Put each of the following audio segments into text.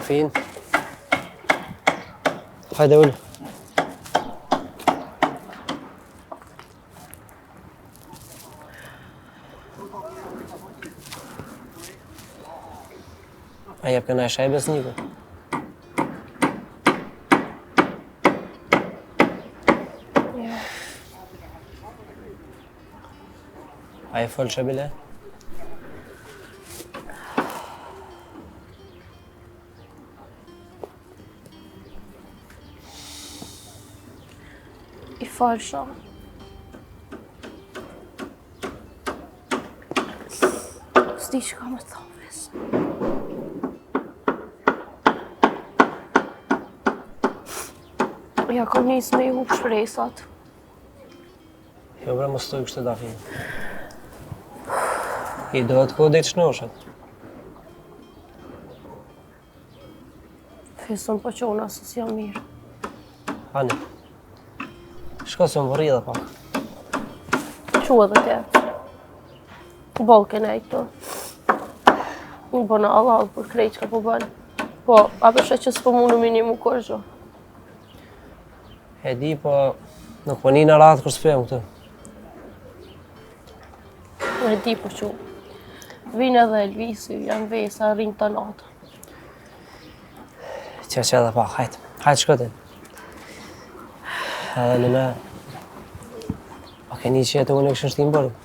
kafin. Hajde ullë. A jep këna e shaj besniku? Jo. A e folë që bile? I falë shumë. S'di që ka më të thonë vesë. Ja, kom njësë me i hup shpresat. Jo bre, më stoj kështë të dafin. I dohet kode të shnoshet. Fesën po qona se si jam mirë. Hani, shko se më vërri dhe pak. Qua dhe ke. Bolken e këto. Më bëna Allah për krejt që ka po bënë. Po, a përshë që s'po mu në minimu kërgjo. E di, po nuk po një në ratë kërë s'pëm këtë. E di po që. Vinë edhe Elvisi, janë vesa, rinë të natë. Që dhe pak, hajtë. Hajtë shkotin. Edhe në me... A ke një që jetë unë e kështë shtimë bërë?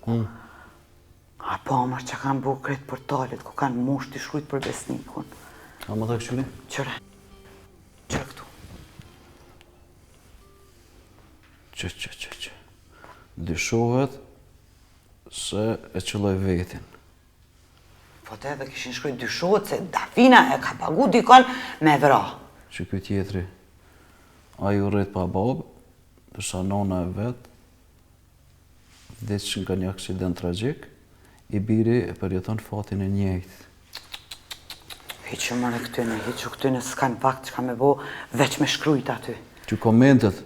A po, mërë që kanë bërë kretë portalet, ku kanë mosh të shkrujt për besnikun. A më të këshyri? Qëre. Qëre këtu. Që. Dyshohet se e qëlloj vetin. Po të edhe kishin shkrujt dyshohet se Dafina e ka pagu dikon me vra. Që këtë tjetri, a ju rrit pa babë, dërsa nona e vetë, vdesë nga një aksident tragjik, i biri e përjeton fatin e njëjtë. Hiqë mërë këtyne s'kanë vakt që ka me bo veç me shkrujt aty. Që komentet,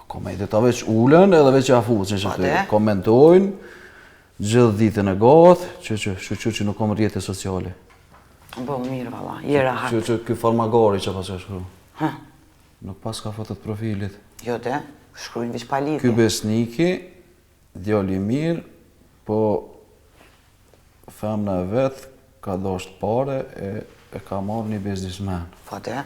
komentet a veç ulen edhe veç afucin që të komentojnë, gjithë ditën e gatë, që nuk kom rrjete sociale. Bo, mirë vala, jera hatë. Që këj farmagari që pas ka shkru. Nuk pas ka fotot profilit. Jo te, shkrujnë veç pa lidhje. Ky besniki, djali mirë, po femna e vetë ka dosht pare e ka marrë një biznismen. Po te?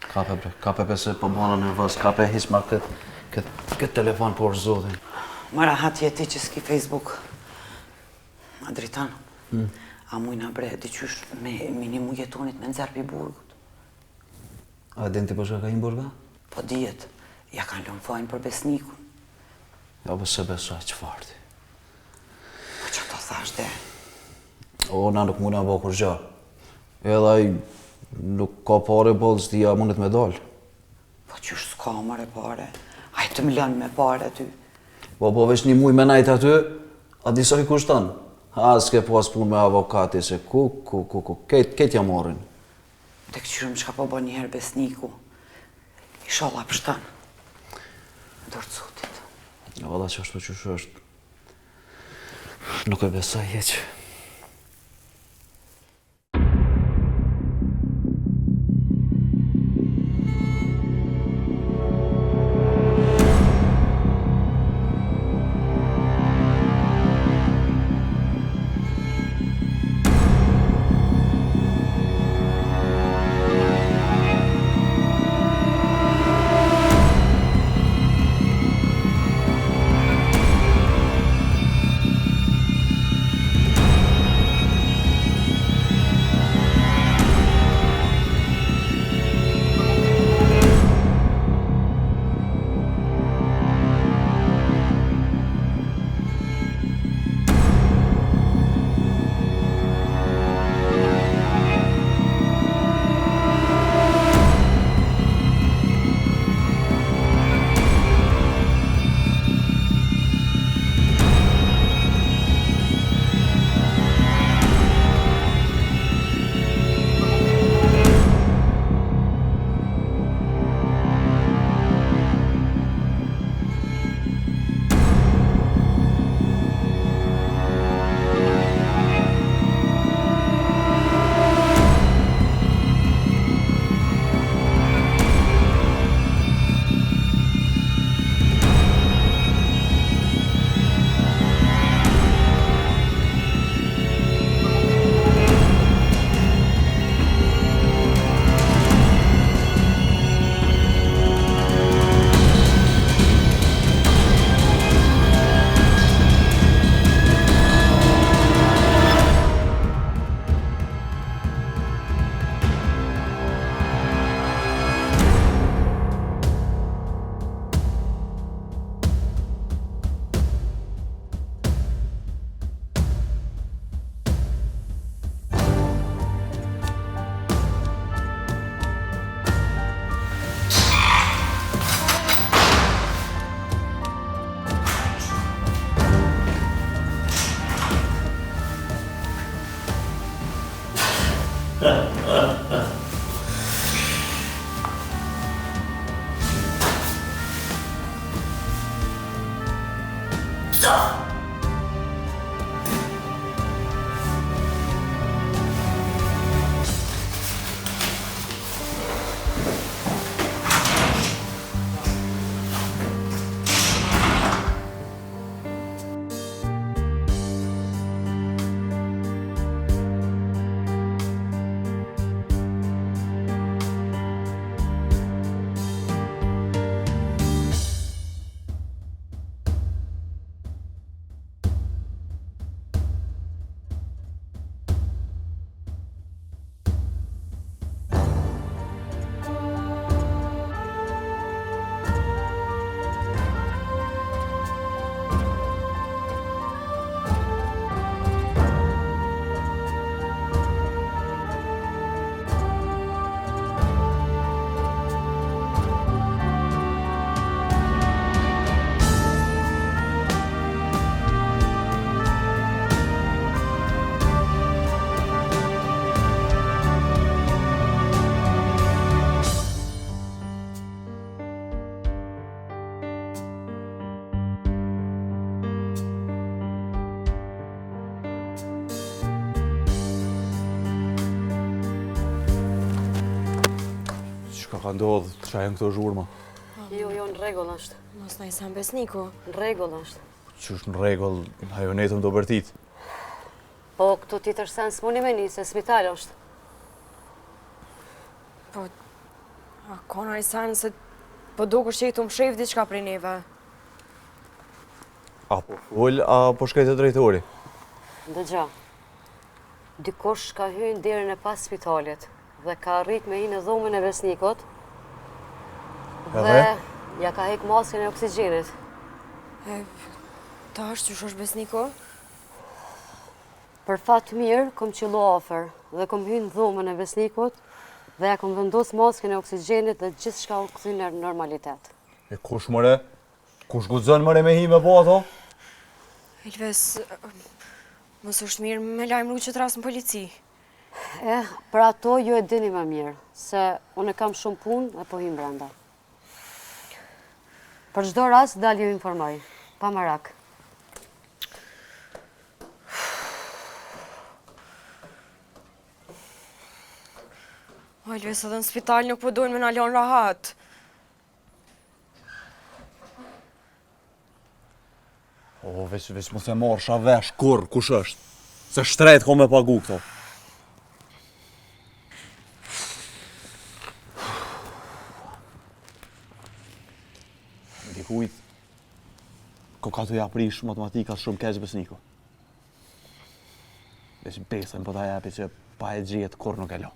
Kape pese po bëna nervos, kape hisma këtë telefon por zotin. Mara hati e ti që s'ki Facebook. Adritan, a mujna bre, diqysh me minimu jetonit me nëzerpi burgut. A den ti po shka ka i burga? Po dijet. Ja kanë lënë fajnë për besnikun. Ja, se besoj që farti. Po që të thash dhe? O, na nuk muna bo kur gja. Edhe ai nuk ka pare bolë s'dia mundet me dalë. Po qysh s'ka mare pare? Aj të më lënë me pare ty. Po veç një muj me najt aty, a disa i kushtan. A s'ke pas pun me avokati se ketë ja morin. Të këqyrëm që ka po bë njëherë besniku. Inshallah pështan. Dorë të sotit. Ja, valla që është po qysh është. Nuk e besoj hiç. Ka ndodhë të shajnë këto zhurma. Jo, në rregull është. Mos na i sam besniku. Në rregull është. Qysh në rregull, ajo netëm do bërtit. Po, këtu tjetër sens s'muni me një, se spital është. Po, a kona i sen se po dukur që i të më shef diçka prej neve. Apo full, apo shkajtë të drejtori. Dëgja, dikush ka hyrë në derën e pas spitalit dhe ka arrit me hi në dhomën e besnikut dhe ja ka hek masken e oksigjenit. Ta është qysh është besniku? Për fat mirë, kom qillu afer dhe kom hyrë në dhomën e besnikut dhe ja kom vendos masken e oksigjenit dhe gjithë shka u këthy në normalitet. E kush mëre? Kush guxon mëre me hi me po ato? Elves, mos është mirë me lajmëru që të rasë në polici. Për ato ju e dini më mirë, se unë kam shumë punë dhe po him brenda. Për çdo rast dalë ju informoj, pa marak. Elves edhe në spital nuk po dojnë me na lënë rahat. O, veç mos e marrë shavesh kur, kush është? Se shtrejt ko me pagu këto. Dikujt, ko ka të japrish matematika shumë keq besniko. Veç besën po ta japi që pa e gjetë kur nuk e lo.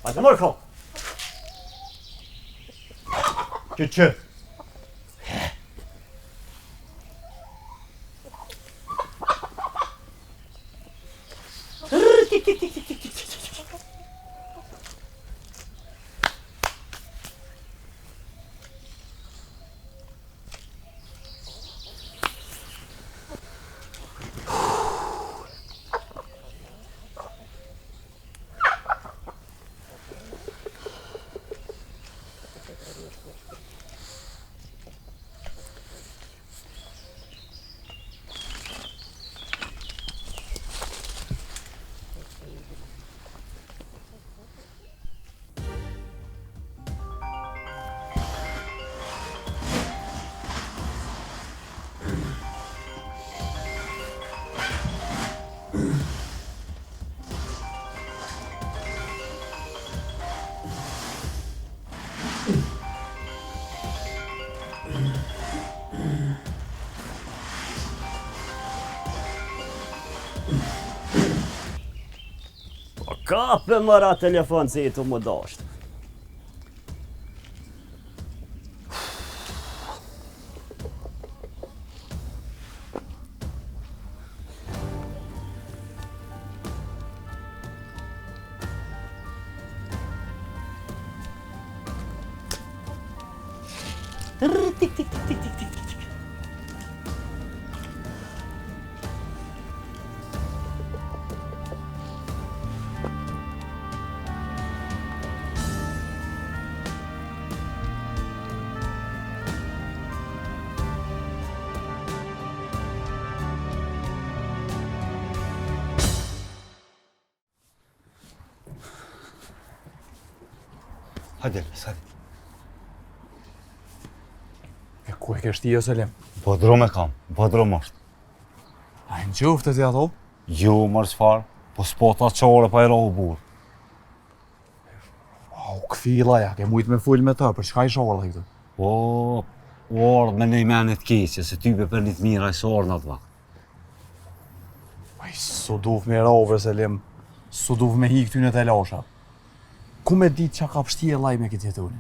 Hadi Marko. Çı. Kape mëra telefon se i të më dashtë. Tik, tik, tik, tik, tik, tik, tik. Hajde, Elvis, hajde. Ku e kesh ti, jo Selim? Bodrum e kam, bodrum është. A në qoftë ti ato? Jo, mërë qfarë, po s'pota qore pa i rohu burë. Au, këfila ja, ke mujtë me full me të, për çka i shohër dhe këtë? O, ardh me nej menet keqe, se ty për një të mira i sorë në atë vakt. Aj, su duf me rove, Selim. Su duf me hi këtyne të lasha. Ku me ditë qa ka pështje laj me këtë jetunin?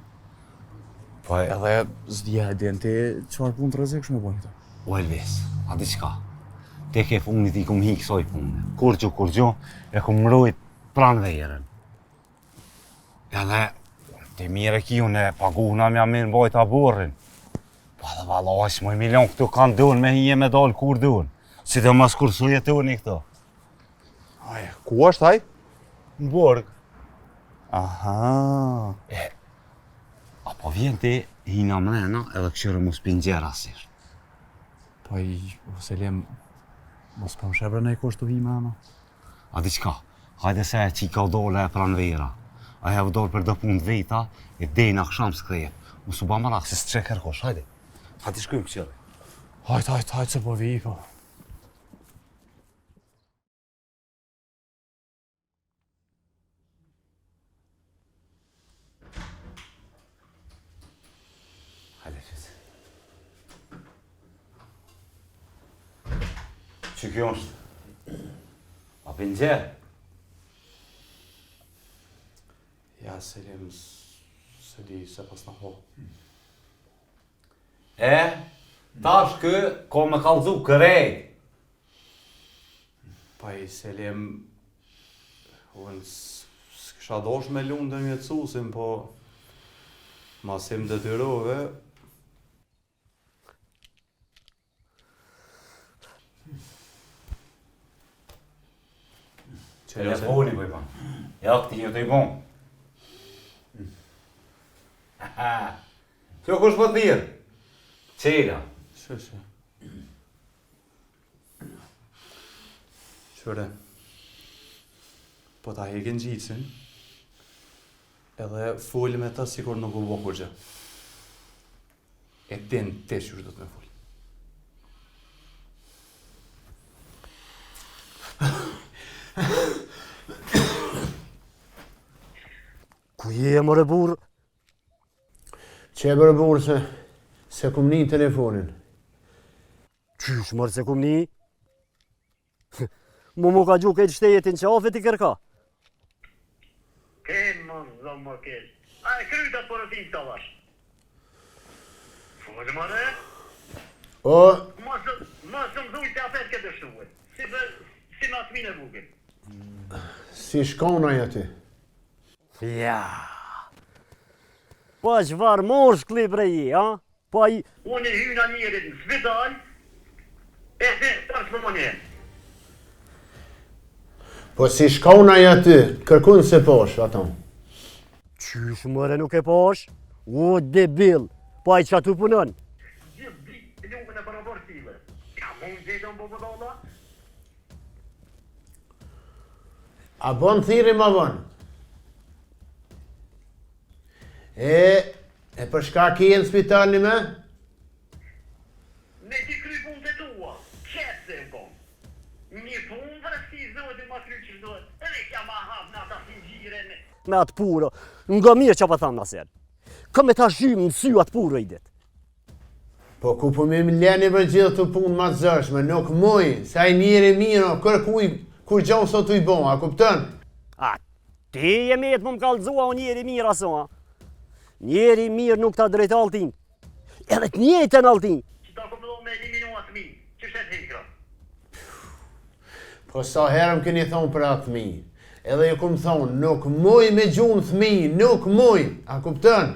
Po e... Edhe s'dija e din ti qëfar punë të rrezikshme e bojnë këta. O Elvis, a di qka? Te ke punit i kum hi kësoj punë. Kur gjo, e kum mrojt pranë vejeren. Edhe, te mire kiju ne paguhna mja mirë mbojt a burrin. Pa dhe valash, moj milion këtu kanë dun me hije me dalë kur dun. Si të mas kur su jetuni këto. Aj, ku është aj? Në burg. Aha. Apo vjen ti hina mrena edhe këshyre mos pingjera asir. Po i, Selim, mos për më shebre në i kosht të vime ama. A di qka? Hajde se e qika u dole e pranë vera. Aja u dole për do punë të veta, e dejnë aksham s'krejep. Mos u ba marak se s'tre kërkosh, hajde. Hajde shkujmë këshyre. Hajde se po vi, po. Hajde qësë. Që kjo është? A pinxer? Ja, Selim, se di se pas në ho. Tash kë, ko me kalzu kërejt. Pa i Selim, unë s'kisha dosh me lunë dhe mjetësusim, po masim detyrove. Telefoni po i ban. Ja këti një të i bon. Kjo kush po thirë? Qela. Shë. Qëre, po ta hekin gjitësin, edhe full me ta sikur nuk u bo kur gjë. E din te qysh do të me full. Ku je, more burë? Që e bërë burë se kum një telefonin. Qysh, mërë se kum një? Mu ka gju këtë shtejetin që afet i kërka? Kemë më zonë më kemë. A e krytat për të tim të vash. Fëllë më dhe? O... Mësë më dhujt të apet këtë shtuve. Si ma të mine bukin. Si shkonaj aty? Ja. Po qëfar morsh klip reji, ha? Po i... Unë i hyna njerit në spital, e dhe tërës më më njerë. Po si shkonaj aty, kërkun se posh, ato. Qysh mëre nuk e posh? O, debil, po a i që atu punon? Gjithë ditë lume në përëbër sile. Ja, mund gjithë në bëbëdolla? A bon thiri ma bon? E për shka ki e në spital një me? Me ti kry punë të tua, qëtë se më kom. Një punë vërësi zotë ma kry që zotë, edhe kja ma hapë në ata singjire me... Me atë puro, nga mirë që pa thamë nësër. Ka me ta zhymë në sy atë puro i ditë. Po ku po me leni për gjithë të punë ma të zërshme, nuk muj, sa i njeri miro, kërkuj, kur gjonë sot u i bon, a kuptën? A, Ti je me të më kallëzua o njeri mirë aso, ha? Njeri mirë nuk ta drejt altin. Edhe të njëjtën altin. Që ta këmë me eliminua të mi, që shetë hekra. Po sa herëm keni thonë për atë fëmi. Edhe ju këmë thonë, nuk muj me gjunë fëmi, nuk muj. A kuptën?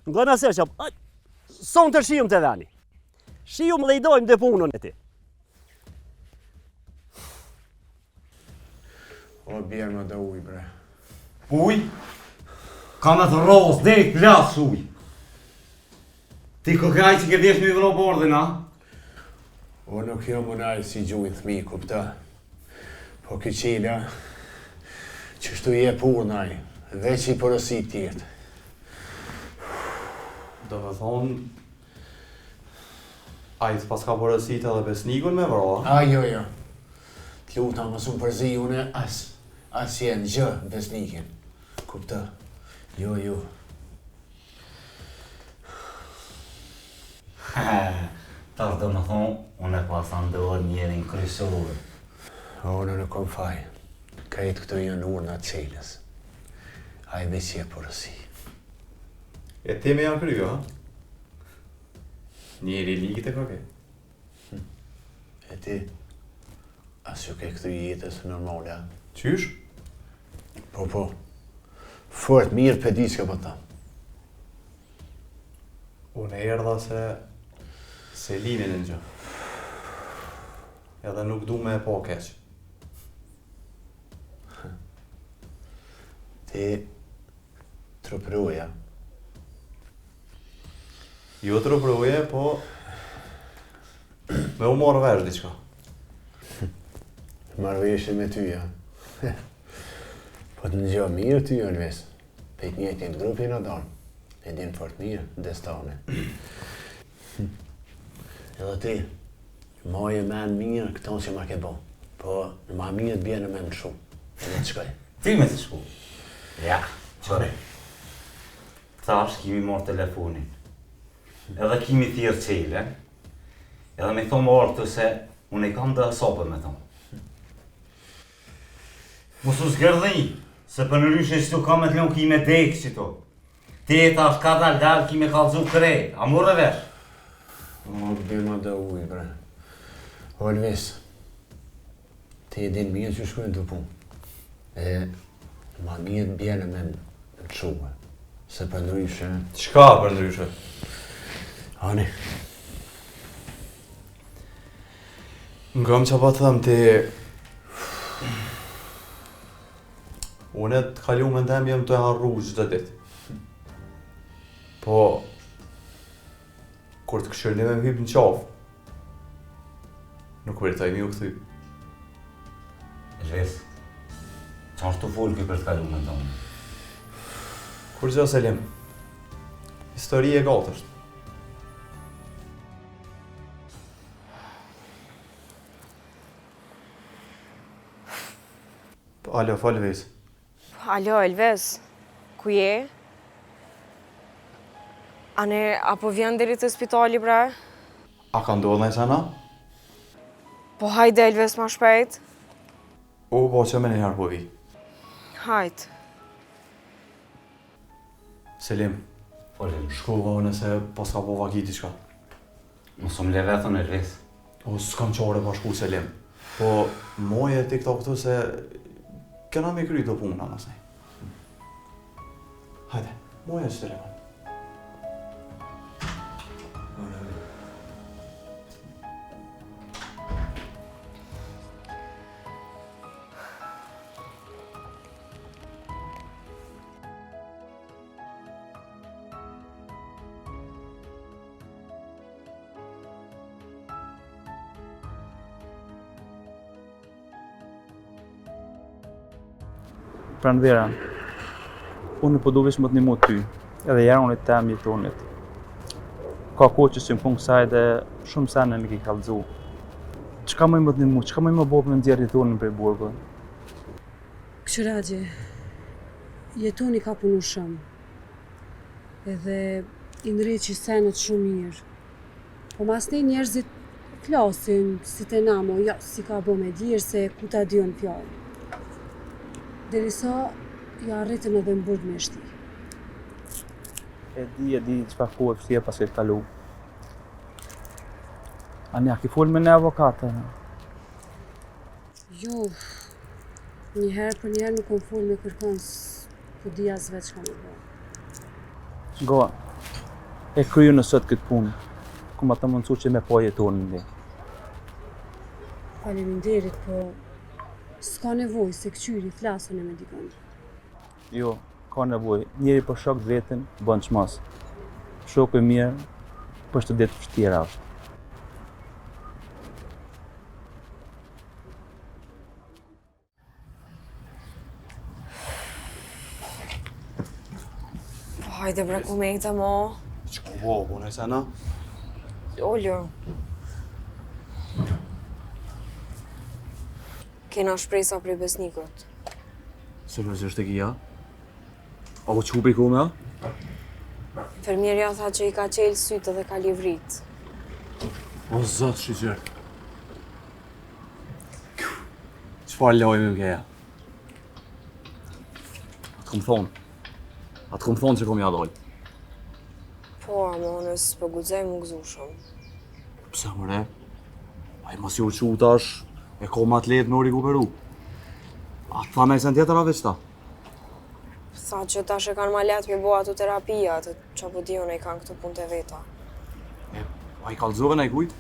Nga nëse që, son të shium të veni. Shium dhe i dojmë dhe punën e ti. O, bjerë më dhe uj, bre. Uj? Ka me të rozë, dhe i plasë uj. Ti kokaj që ke djesh me vëro bordin, a? O, nuk jo më najë si gjujnë thmi, kupta. Po këqila, që shtu je purnaj, veç i përësit tjetë. Do me thonë, a i të pas ka përësit edhe besnikun me vëro, a? A, jo. T'luta më sun përzi une as jenë gjë besnikin. Kupta. Jo. Tas do më thonë, unë e pas andohër njerin kryesore. Unë nuk kom faj. Krejt këto janë urna të qelës. A i veç je përësi. E te me janë kryo, ha? Njeri ligit e kake. E ti, as ju ke këtu jetës normale, ha? Qysh? Po. Fort mirë për di që ka ta. Unë e erdha se Selimin e në gjë. Edhe nuk du me e po keq. Ti trupruja. Jo trupruje, po me u morë vesh diqka. Marrveshje me ty, ja. Po të në gjë mirë ty, Alves. Pe të njëjtin të grupin në darë. E din fort mirë, destane. Edhe ti, maje men mirë këto që ma ke bo. Po, ma mirë të bjene me më shumë. E me të shkoj. Ti me të shku? Ja, qore. Thash kimi morë telefonin. Edhe kimi thirë qele. Edhe me thonë orë se unë i kam dhe sopën me thonë. Mosu zgërdhi, se për në ryshe që tu kam e të leon kime dekë që tu. Ti e thash ka dal kime kalzu krejt, a morë vesh? O, bima dhe uj, bre. O, Alves, ti e din mirë që shkujnë të punë. E ma mirë bjene me më quë. Se për ndryshe... Qka për ndryshe? Ani. Ngëm që pa të thëmë ti... Unë të kalu me ndem jem të e harru gjithë ditë. Po... Kur të këshërni me më hypë në qafë, nuk veritaj mi u këthy. Zhes, qa është të folë për të kalu me ndonë? Kur gjë Selim, histori e gatë është. Alo, Alves. Alo, Alves, ku je? Ane, apo vjen deri të spitali, bre? A ka ndodhë nëjë sana? Po hajde, Elves, ma shpejt. Po që me njëherë po vi. Hajt. Selim, shku vënë se pas ka po vakiti qka. Mos më le vetën Elves. O, s'kam qare pa shku Selim. Po, moje TikTok këtu se kena me kry të puna nësej. Hajde, moje që të rekon. Pranvera, unë po duhesh më të një ty, edhe jarë unë të tem jetonit. Ka ko që më punë kësaj dhe shumë sene më ki kallëzu. Qka më të një qka më bëbë me ndjerë jetonin për i burgën? Këshiragje, jetoni ka punu shumë, edhe i ndreqi senet shumë mirë. Po mas ne njerëzit klasin, si të namo, ja, si ka bo me dirë se ku ta dion fjallë. Derisa ja arritën edhe në burg me shti. E di çfarë kohë vështirë pas këtë kalu. Anja, ki fol me në avokate? Jo, njëherë për njëherë nuk kom fol me kërkons, po di as vetë çka më bërë. Goa, e kryu në sot këtë punë, ku ma të mundësu që me po jetonë në. Faleminderit, po s'ka nevojë se këqyri flasën e me dikon. Jo, ka nevojë. Njeri për shok vetën bën çmas. Shoku i mirë për çdo ditë vështira është. Hajde bre, ku me këta mo? Çka u bë, ne sana? Oljo. Kena shpresa prej besnikut. Seriozisht e kia? Apo që hupi ku me? Fermierja tha që i ka qelë sytë dhe ka livrit. O zot, shqyqer. Çfarë lojmë më keja? Atë kom thonë. Atë kom thonë që kom ja dojë. Po, ama unë s'po guxoj më gëzu shumë. Pse mëre? A i mos ju që tash, e ko ma të letë në rikuperu. A të tha me sen tjetër a veç ta? Tha që tash e kanë ma letë me bo ato terapia, të që po dion e i kanë këto punë të veta. A i kalzove në i kujt?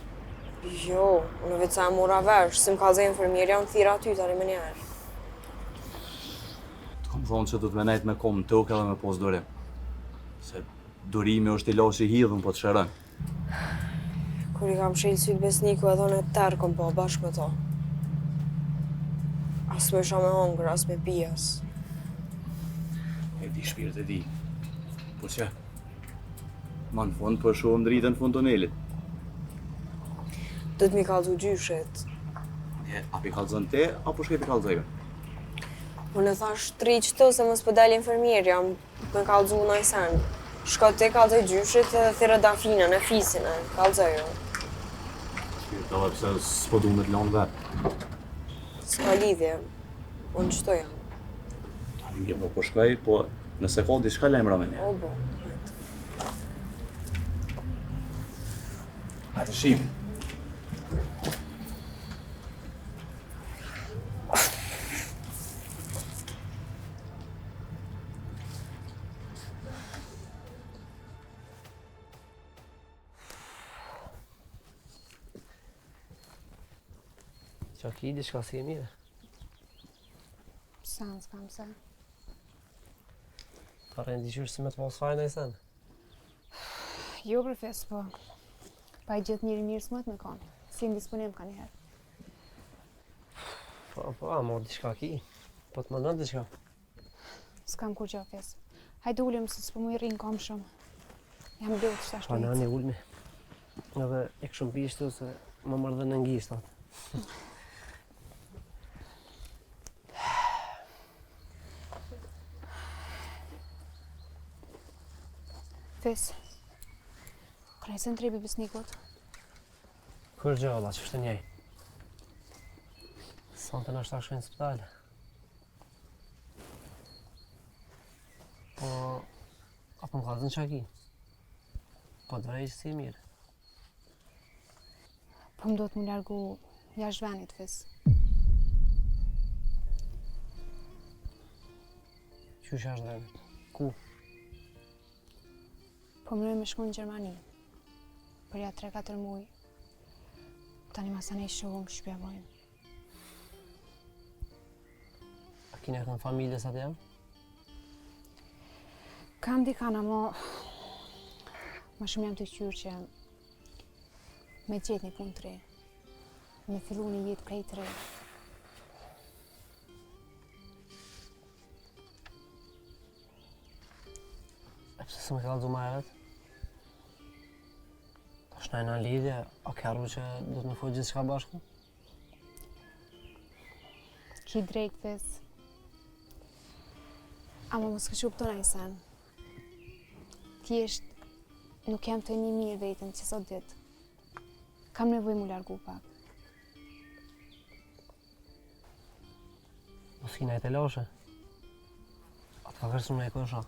Jo, unë vetë sa e mora vesh, si më kalzoj infermierja, unë thira aty tani më njerë. Të kom thonë që du të menajt me kom në tokë edhe me pos dorim. Se dorimi është i lash i hidhën po të shërën. Kur i kam shilë sytë besniku edhe unë e tërë kom po bashkë me to. As me isha me hongër, as me pijas. E di shpirt e di. Po që? Ma në fund për shumë dritën në fund tonelit. Do t'mi kalzu gjyshet. A pi kalzën te, apo shke pi kalzojme? Unë e thash 3 qëto se mos pëdel infermierja, me kalzu në i sen. Shko te kalzoj gjyshet edhe thire dafinën e fisin e kalzoju. Shpirt edhe pse s'po du me t'lanë vetë. S'ka lidhje, unë qëto jam. Tani një po shkoj, po nëse ka diçka lajmëra me një. O bo. Hajde shim. Qa ki diçka si e mire? Pse në s'kam se? Ta rejnë diqysh si me të mos fajnë e sen? Jo profes, po. Pa i gjithë njëri mirë s'mët me kanë. Si më disponim ka njëherë. Po, ama diçka ki. Po të mëndon diçka. S'kam kur gjë fes. Hajde ullëm se s'po mu i rinë kam shumë. Jam lehtë shtash Pa në anë ulmi. Edhe e këshëm pishtu se më mërë dhe në ngjishtat. Fes. Kërëjse në trebi besnikut. Kër gjë, Allah, që shtë njej? Sante në është ta shkojnë në spital. Po, apo më kalzën qa ki? Po të rejtë si mirë. Po më do të më largu jashtë venit, Fes. Qysh jashtë venit? Ku? Po më me shku në Gjermani. Për ja 3-4 muj. Tani masane i shohëm shpjevojnë. A kine këtë në familjes atë jam? Kam dikana, ma shumë jam të qyrë që me gjetë një punë të re. Me fillu një jetë prej të re. E pëse së më kalzu ma herët? Ta shnajnë në lidhje, a kërru që do të më fojë gjithë shka bashku? Ki drejt, Fes. Ama mos këshu këto në i sen. Thjesht nuk jam të një mirë vetën që sot ditë. Kam nevoj mu largu pak. Mos kina e të loshe? Ka kërës në e kosha?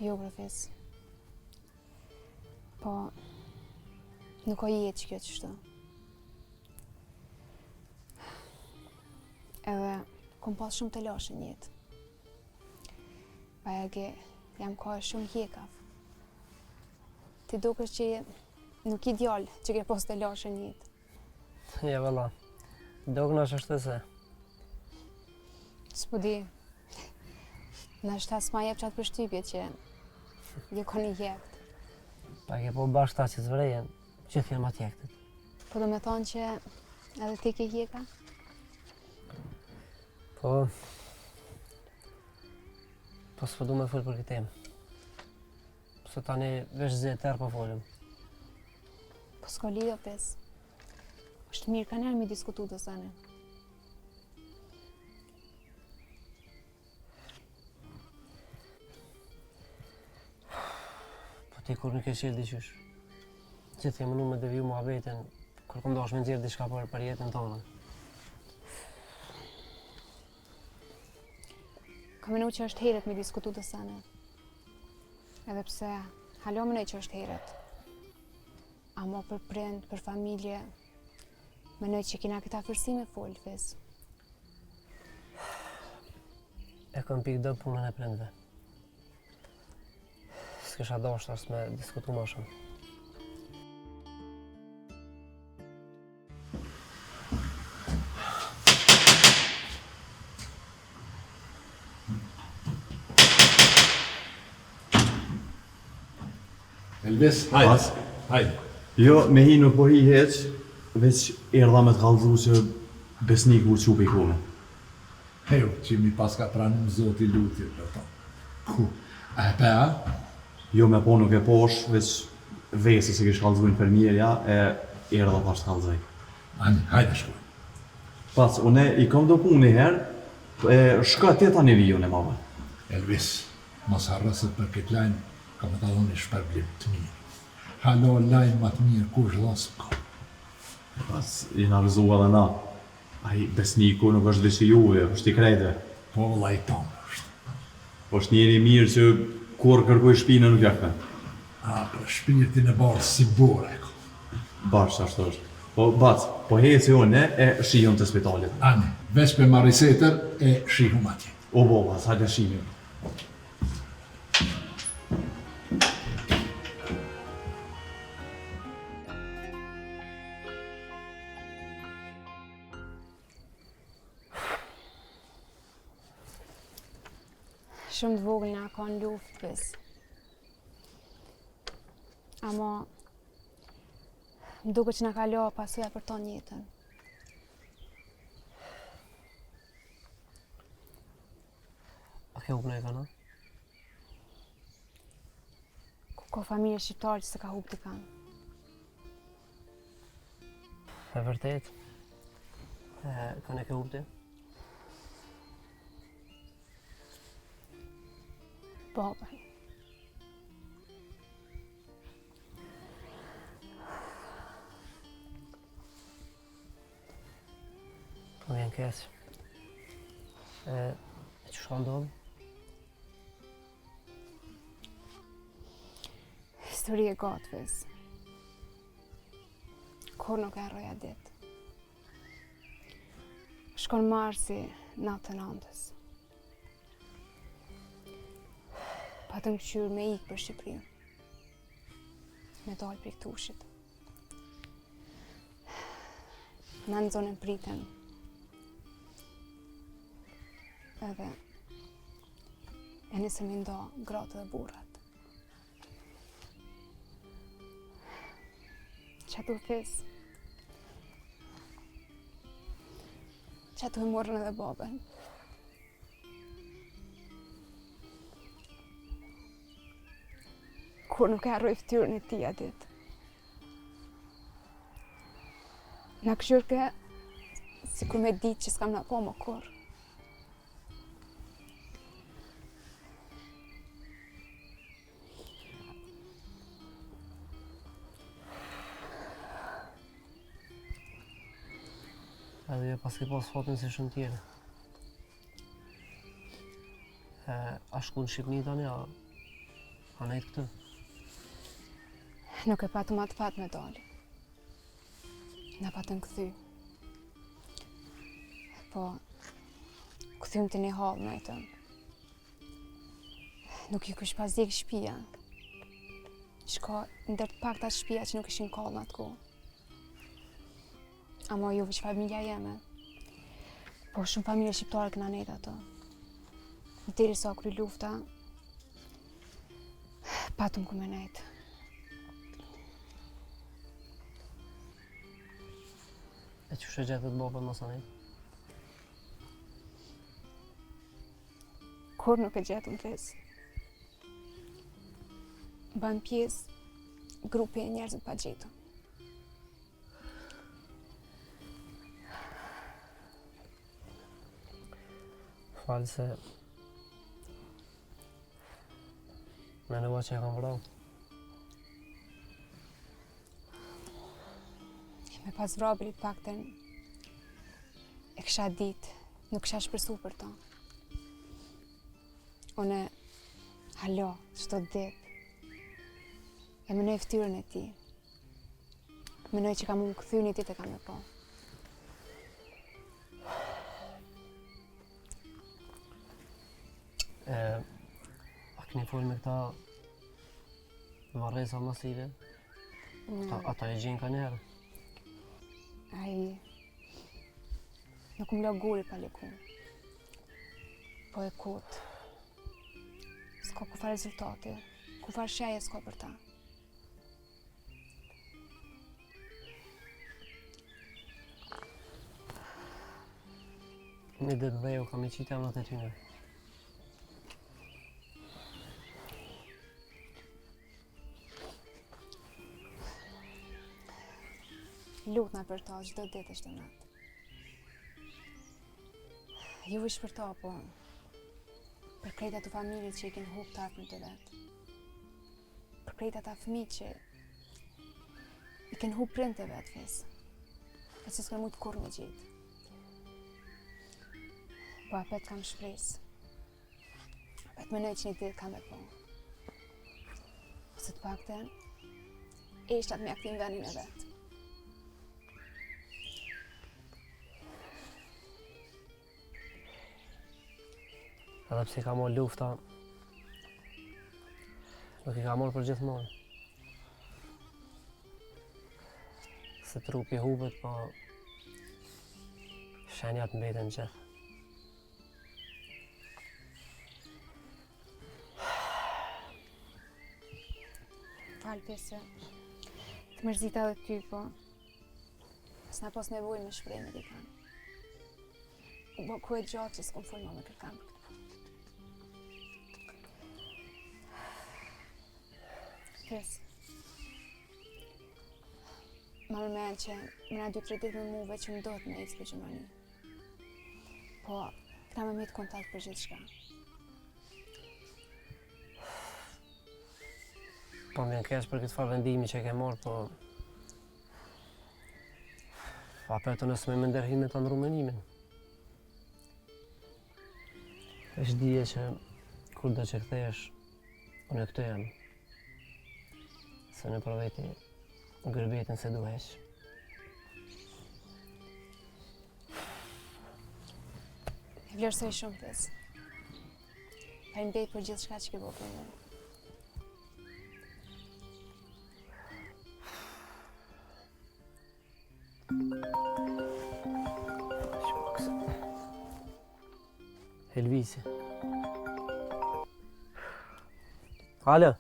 Jo, profes. Po, nuk o jetë që kjo qështu. Edhe, kom pas shumë të lashe njëtë. Pa e ge, jam ka shumë hjekaf. Ti duke që nuk i djallë që ke pas të lashe njëtë. Ja, valla. Dok në është se. S'po di. Në është ta s'ma jep qatë përshtypje që jo ka një jekt. Pa ke po bashkë ta që të zvrejen, që thjem atë jektet. Po do me thonë që edhe ti ke hjeka? Po s'po du me full për këtë temë. Se tani veç zëtër po folëm. Po s'ka lidhje pes. Është mirë ka njerë mi diskutu të sene. Po ti kur nuk e qelë diqysh. Që të mënu me deviju muhabetin, kur kom dash me nxjerrë diçka për jetën tonë. Ka menu që është heret me diskutu të sene. Edhe pse halo mënej që është heret. Amo për prind, për familje, mënej që kina këta fërsi me folë, fes. E kom pikë do punën e prindve. S'kisha dashur as me diskutu më shumë. Elvis, hajde. Jo, me hi nuk po hi heq, veç erdha me të kallëzu që besniku u qupi kone. Hejo, që mi pas ka pranu zoti lutje për ta. Ku? A e pe, a? Jo, me po nuk e posh, veç vese se kish kallëzu infermierja, e erdha pas të kallëzaj. Ani, hajde shkoj. Pas, une i kom do punë një herë, e shka tjeta një vijon e mave. Elvis, mos harrësët për këtë lajnë, ka me ta dhoni shpërblim të mirë. Halo lajnë ma të mirë kush dhasë ka. Pas, i nga rëzua dhe na. Ai besniku nuk është veç i juve, është i krejtë. Po, lajtonë është. Po është njeri mirë që kur kërkoj shpinë nuk jakme. A, për shpirtin e barë si bore ka. Bashkë ashtë është. Po, bac, po heci une e shion të spitalit. Ani, veç për marisetër e shihum atje. O, bo, bac, hajde shion. Shumë të vogël nga ka në luftë, pes. Ama, më duke që nga ka lo pasuja për ton jetën. A ke hub në e ka, no? Ka familje shqiptarë që se ka hub t'i kanë. E vërtet? Ka ne ke hub t'i? Babaj. Po vjen keq. E që shka ndodhë? Histori e gatëves. Kur nuk e harroja ditë. Shkon marsi natën andës. Patëm qyrë me ikë për Shqipërinë. Me dalë për këtë ushit. Na në zonën pritën. Edhe e nisëm i ndo gratë dhe burrat. Qatu fes. Qatu e morën edhe babën. Kur nuk e harroj ftyrën e tij atit. Na këshyrke, si kur me ditë që s'kam na po më kur. Edhe jo pas ke pas fatin si shumë tjere. A shku në Shqipni tani, a nejtë këtë? Nuk e patëm atë fat me dali. Na patëm këthy. Po, këthym të një halë në jetën. Nuk ju kësh pas dikë shpia. Shko ndër të pak të shpia që nuk ishin kallë në atë ku. Amo juve që familja jeme. Po shumë familje shqiptare këna nejtë ato. Deri sa kry lufta, patëm ku me nejtë. E që shë gjetët baba mos anë? Kur nuk e gjetëm fes. Ban pjesë grupi e njerëzit pa gjetëm. Falë se... Me nëva që e kam vrau. Me pas vrabërit pakten e kësha ditë, nuk kësha shpresu për ta. Une, halo, çdo ditë, e mënoj ftyrën e ti. Mënoj që kam unë këthy një ti të kam e po. A keni folë me këta varresa masive? Ata e gjenë ka njerë? Ai nuk më lo guri pa liku. Po e kut. S'ka ku fa rezultate, ku fa shjaje s'ka për ta. Një ditë dhe jo kam i qitë emrat e tyne. Lutna për ta çdo ditë është natë. Ju ish për ta, po për krejt ato familje që i kënë hup të afërm të vetë. Për krejt ata fëmijë që i kënë hup prind të vetë fesë. E që s'kënë mujtë kur me gjitë. Po apet kam shpresë. Apet menoj që një ditë kam e po. Ose të pakten, e ishtat me aktin venin e vetë. Edhe pse ka marrë lufta, nuk i ka marrë për gjithmonë. Se trupi hubet, po shenjat mbeten gjithë. Falë pjesë, të mërzita dhe ty, po s'na pos nevoj me shprej me dikën. Po ku e gjatë që s'kom folë me kërkan për këtë. Pjesë. Ma me menë që mëna 2-3 ditë me muve që më dohet me ecë për Gjermani. Po, këna me mitë kontakt për gjithë shka. Po më vjen keq për këtë farë vendimi që e ke marrë, po... Apër të nësë me më ndërhime të ndrumenimin. Është dije që kur do që kthesh, unë e këtë jam. Se në përveti gërbetin se duhesh. E vlerësoj shumë pjesë. Faleminderit për gjithë shka që ke bërë për mua. Elvisi. Alo.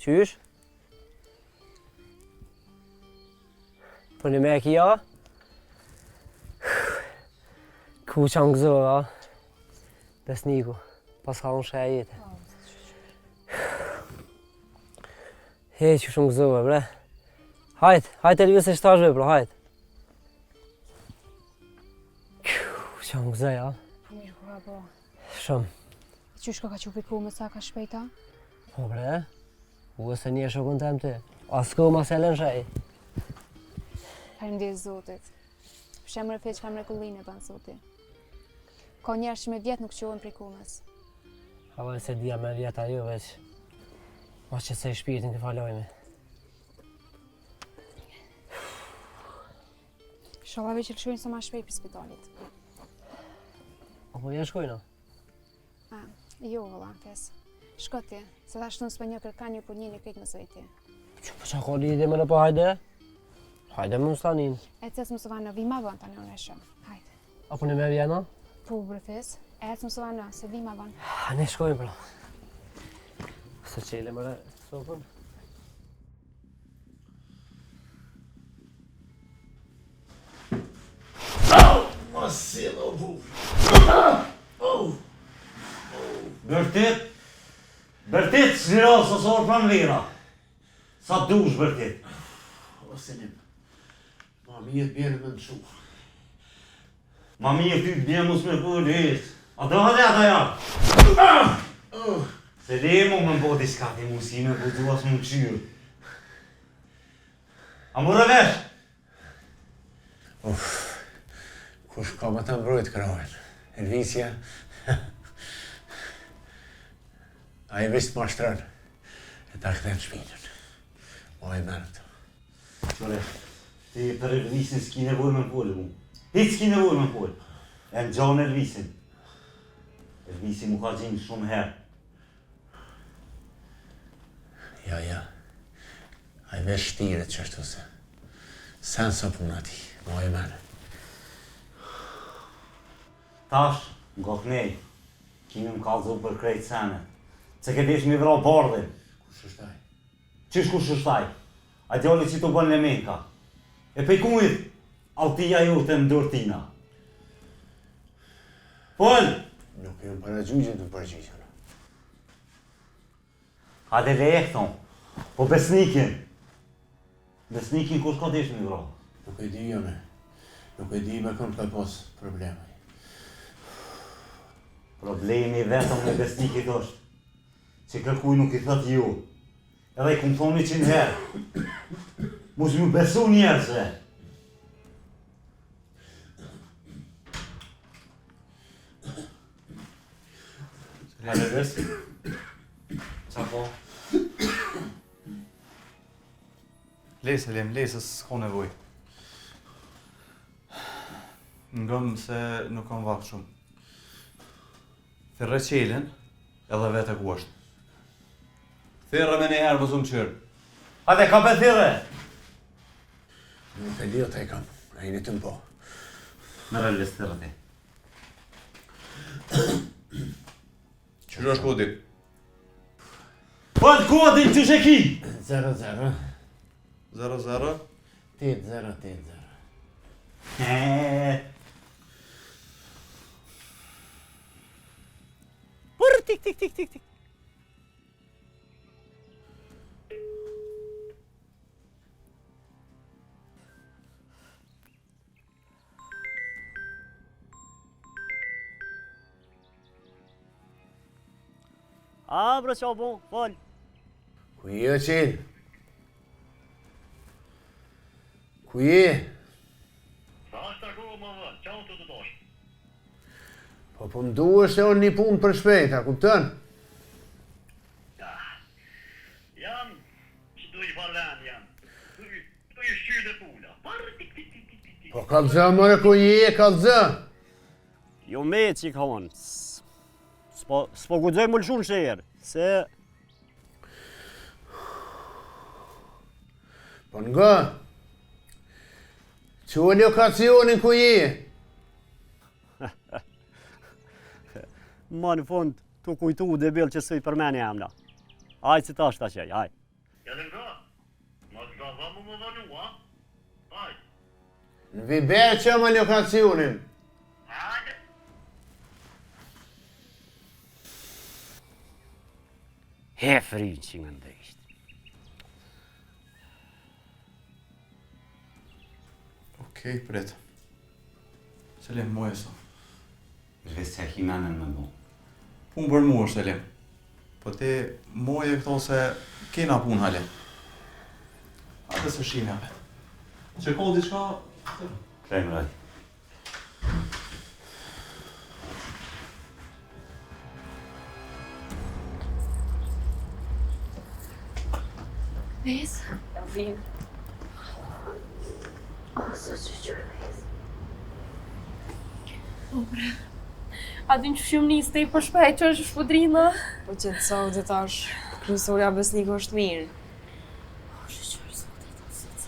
Qysh? Për një me e kia? Ku që në gëzo, a? Besniku, pas ka unë shë e jetë. He, që shumë gëzo, bre. Hajt Elvisi shtashve, bro, hajt. Që në gëzoj, a? Po mirë ku ka bo. Shumë. Qysh ka që piku me sa ka shpejta? Po bre, u e se një shokën tem ti. Asko ma se lën shaj. Faleminderit Zotit. Për shemër e feq ka mrekullin e banë Zotit. Ka njerëz që me vjetë nuk qohen prej kumës. Halloj se dia me vjetë ajo veç. Ma që se i shpirtin të falojme. Shalave që lëshojnë sa ma shpejt për spitalit. Apo ja shkojna? Jo, vëlla, fes. Shko ti, se ta shtu në spenjo kërkan një për njën i krejt më zojti. Po qa ka lidhje me në po hajde? Hajde më stanin. E cës më sëva në vima vën tani unë e shumë. Hajde. Apo në me vjena? Po, bre, fes. E cës më sëva në, se vima vën. Ne shkojmë pra. Se qele mëre sopën. Ma si do bu. Bërtit, s'lira së sorë për në vera. Sa dush, Bërtit. O Selim, ma mirë bjerë me në shumë. Ma mirë ty të bjerë mus me për lëhet. A do hëtë ata ja? Selim, më më bodi s'ka ti musime, po du as më qyrë. A më rëvesh? Kush ka më të mbrojt kraven? Elvisja? A i vistë ma shtërën, e ta këthen shpinën. Ma i mërë të. Qore, ti për Elvisin s'ki nevoj me m'polë mu. Hitë s'ki nevoj me m'polë. E në gjanë Elvisin. Elvisin mu ka gjinë shumë herë. Ja. A i vesh shtiret që ashtu se. Sen sa puna ti, ma i mërë. Tash, nga kënej, kimi më kalëzu për krejtë sene. Se ke desh mi vra bardhin. Kush është taj? Qish kush është taj? A djalli që të bën në menka. E pej kumit, altia ju të ndërtina. Pol! Nuk e më para gjyqën të përgjyqën. Hade le e këton, po besnikin. Besnikin kush ka desh mi vra? Nuk e di jone. Nuk e di me këmë të ka pas probleme. Problemi vetëm me besnikit është që kërkuj nuk i thët ju. Edhe i këmë thoni 100 herë. Mos ju besu njerëzve. Ma leves? Qa po? Lese, Lem, lese, s'ka nevoj. Ngëm se nuk kam vakë shumë. Thirre qelin, edhe vete ku është. Thirre me njëherë më zumë qërë. Hade, ka për thirre! Nuk e di ata i kam, a i një të më po. Në rëllis thirre ti. Qështë është kodi? Pëtë kodin që shë ki? 00 00 8080. Purr, tik. Bre qa bon, fal. Ku je o qenë? Ku je? Sa është të kohë më vënë, qa unë të dosh? Po më duhesh e unë një punë për shpejt, a kuptën? Jam, që do i valen jam. Do i shqyrë dhe puna. Po kalëzë mëre ku je, kalëzë. Jo me që i ka onë. S'po gudzoj më lëshun shërë, se... Po nga? Që u lokacionin ku je? Ma në fund, tu kujtu dhe bil që së i përmeni amna. Aj, si ta shta qej, aj. Edhe nga, ma s'ka dha më vanu, a? Aj. Në viber që më lokacionin. He frynë që nga ndështë. Okej, pret. Selim, mu e sa. Zhves që e himenën me mu. Punë për mu është, Selim. Po ti moje këto se kena punë hale. Ate se shime ape. Që ka diçka? Krejmë raj. Ves? Vin. O, së që qërë ves. O, bre. A din që shumë njës te i përshpej që është shpëdrina? Po që të sotë tash, kryesorja Besniku është mirë. O, shqyqër, sotë të sëtë.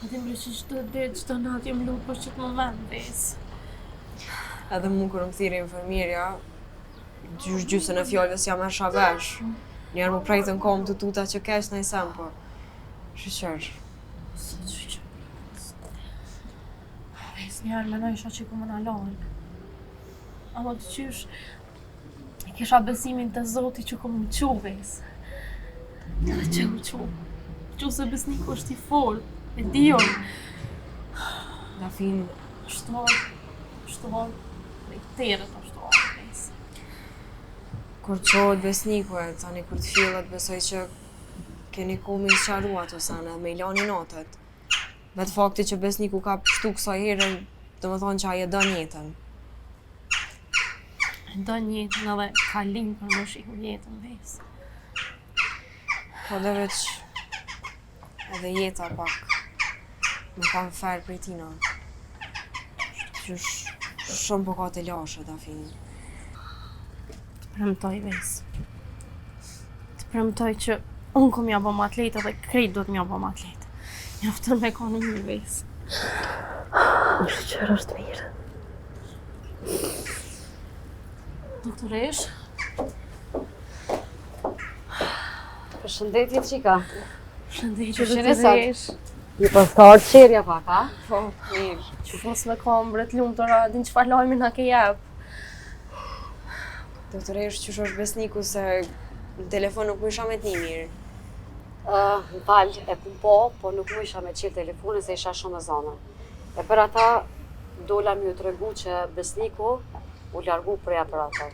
A din bre që qdo dhe qdo natë jem lutë për që të më vend, ves. Edhe mu kërë më thiri infermierja, gjysën e fjallëve si jam e shavesh. Njerë më prejtë në kom të tuta që kesh në i sem, po. Shqyqër. Ves, njerë me nëjësha që ku më në lanë. Ama të qysh, kisha besimin të Zoti që ku më qu, ves. Edhe që u qu. Qu se Besniku është i folë, e dio. Dafin. Shtuar, dhe i tërët o shtuar, ves. Kur qohet Besniku e, tani kur të fillet besoj që keni ku me i qaru ato sene, me i lani natët. Vetë fakti që Besniku ka pështu kësaj herë, do më thonë që aje dën jetën. Dën jetën edhe ka linë për më shiku jetën, ves. Po dhe veç edhe jeta pak më kam ferë prej tina. Qysh shumë po ka të lashe, Dafin. Të premtoj, ves. Të premtoj që unë kom ja bëm atletë dhe krejt do të mja bëm atletë. Njaftën me ka në një, ves. Në shqyqër është mirë. Doktoresh? Përshëndetje, qika. Përshëndetje, Qysh jeni doktoresh. Një përthar qerja pak, a? Po, mirë. Që mos me kam bret lumë të radin, që lajmi na ke jep. Doktoresh, qysh është Besniku se në telefon nuk më isha me t'ni mirë. Më falë, e kum po nuk më isha me qirë telefonin se isha shumë e zona. E për ata, dola mi ju të regu që Besniku u largu prej aparatat.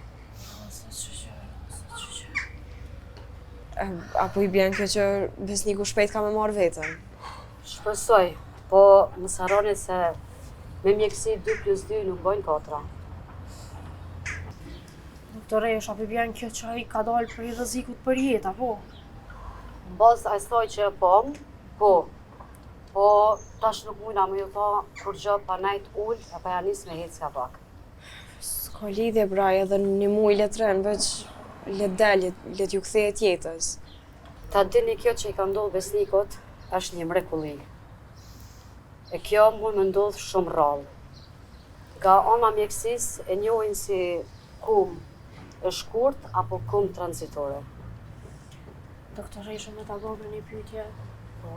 Apo i bjen kjo që Besniku shpejt ka me marrë vetën? Shpresoj, po më saroni se me mjekësi 2+2 nuk bojnë 4. Doktoresh, apo i bjen kjo që ai ka dalë për i rrezikut për jetë, apo? Në bazë asaj që po tash nuk mujna me ju tha kur gjë pa najt ull e pa ja nis me hecka pak. S'ka lidhje braj, edhe një muj letren, veç let del, let ju kthehet jetës. Ta dini kjo që i ka ndodhë Besnikut është një mrekulli. E kjo mund me ndodhë shumë rrallë. Nga ana mjekësisë e njohin si kum e shkurt apo kum tranzitore. Doktoresh, me ta bërë një pyetje. Po?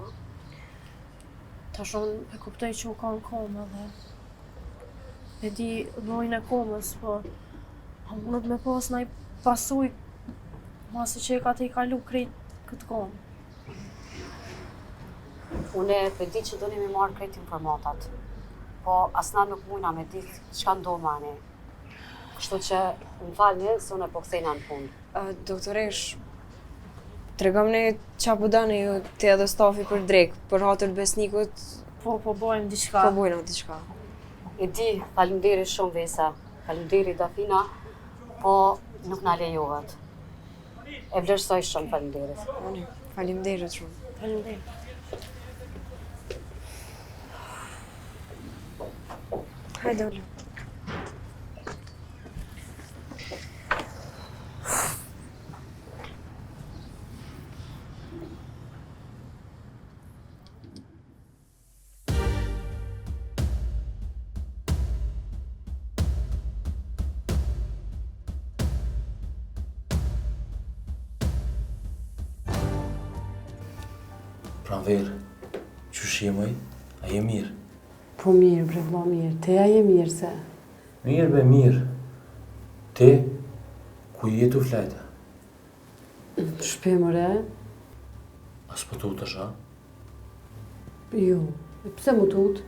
Tash unë e kuptoj që u ka në komë dhe e di llojin e komës, po a mundet me pas naj pasuj masi që e ka të i kalu krejt këtë komë. Une për di që doni me marrë krejt informatat, po asna nuk mujna me ditë çka ndodh me ane. Kështu që më falni se unë e po kthejna në punë. Doktoresh, tregomni qa po dani ju ti edhe stafi për drek, për hatër Besnikut. Po bojmë diçka. Po bojna diçka. E di, faleminderit shumë Vesa, faleminderit Dafina, po nuk na lejohet. E vlerësoj shumë, faleminderit. Faleminderit shumë. Faleminderit. Hajde, Olo. Pranverë, qysh je mëj? A je mirë? Po mirë, bre, vlla mirë. Teja je mirë se. Mirë be, mirë. Ti, ku jetu flajta? Shpe mëre? As po tutesh, a? Jo, e pse mu tut?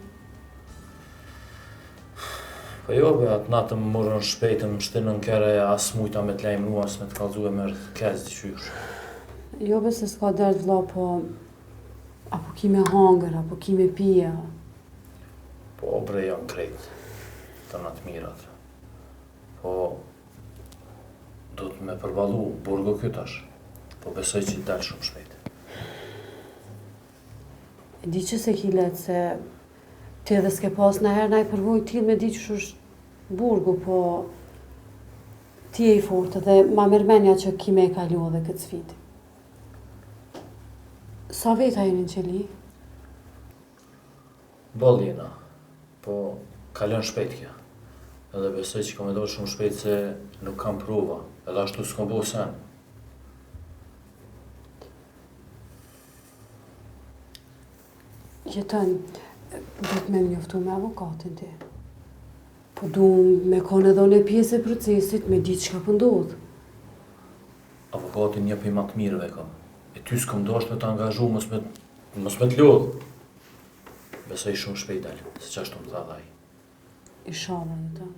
Po jo be, atë natë më morën shpejtëm, më shtinën kere, as mujta me t'lejmë nu, as me t'kallzu e mërë kez diqysh. Jo be se s'ka dert vlla, po... Apo ki me hangër, apo ki me pija. Po bre, janë krejt, të natë mirat. Po, do të me përballu burgo kjo tash, po besoj që i dalë shumë shpejt. Di që se ki letë se ti edhe s'ke pas në herë na i përvoj t'il me di që është burgu, po ti e i fortë dhe ma mërmenja që ki me e kalu edhe këtë sfidë. Sa veta jeni në qeli? Boll jena, po kalon shpejt kja. Edhe besoj që kam e dorë shumë shpejt se nuk kam prova, edhe ashtu s'kom bo sen. Jetën, do të me mjoftu me avokatin ti. Po du me konë edhe në pjesë e procesit me ditë çka pëndodhë. Avokatin një për i matë mirëve kam. E ty s'kom dosht me të angazhu, mos me t'lodhë. Besoj shumë shpejt dalë, se që ashtu më tha dhaj. Inshallah, Jetën.